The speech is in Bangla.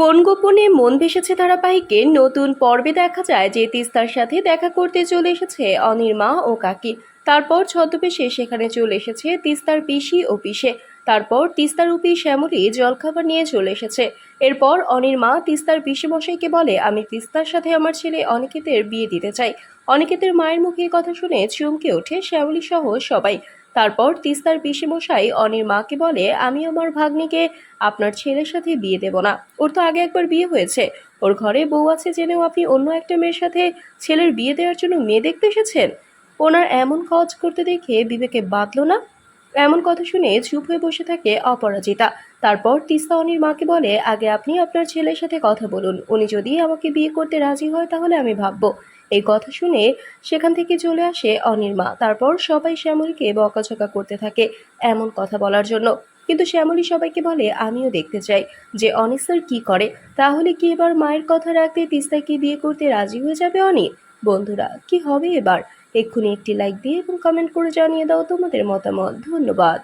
কোন গোপনে মন ভেসেছে ধারাবাহিকের নতুন পর্বে দেখা যায় যে তিস্তার সাথে দেখা করতে চলে এসেছে অনির্মা ও কাকি। তারপর ছদ্মবেশে সেখানে চলে এসেছে তিস্তার পিসি ও পিসে। তারপর তিস্তার উপি শ্যামলী জলখাবার নিয়ে চলে এসেছে। এরপর অনির্মা তিস্তার পিসেমশাইকে বলে, আমি তিস্তার সাথে আমার ছেলে অনিকেতের বিয়ে দিতে চাই। অনিকেতের মায়ের মুখে কথা শুনে চমকে ওঠে শ্যামলী সহ সবাই। তারপর তিস্তার পিসেমশাই অনির্মাকে বলে, আমি আমার ভাগ্নিকে আপনার ছেলের সাথে বিয়ে দেব না। ওর তো আগে একবার বিয়ে হয়েছে। ওর ঘরে বউ আছে জেনেও আপনি অন্য একটা মেয়ের সাথে ছেলের বিয়ে দেওয়ার জন্য মেয়ে দেখতে এসেছেন। ওনার এমন কাজ করতে দেখে বিবেকে বাঁধলো না। এমন কথা শুনে চুপ হয়ে বসে থাকে অপরাজিতা। তারপর তিস্তা অনির্মাকে বলে, আগে আপনি আপনার ছেলের সাথে কথা বলুন। উনি যদি আমাকে বিয়ে করতে রাজি হয় তাহলে আমি ভাববো। এই কথা শুনে সেখান থেকে চলে আসে অনির্মা। তারপর সবাই শ্যামলীকে বকাঝকা করতে থাকে এমন কথা বলার জন্য। কিন্তু শ্যামলী সবাইকে বলে, আমিও দেখতে চাই যে অনিক স্যার কি করে। তাহলে কি এবার মায়ের কথা রাখতে তিস্তাকে বিয়ে করতে রাজি হয়ে যাবে অনি? বন্ধুরা, কি হবে এবার? এক্ষুনি একটি লাইক দিয়ে এবং কমেন্ট করে জানিয়ে দাও তোমাদের মতামত। ধন্যবাদ।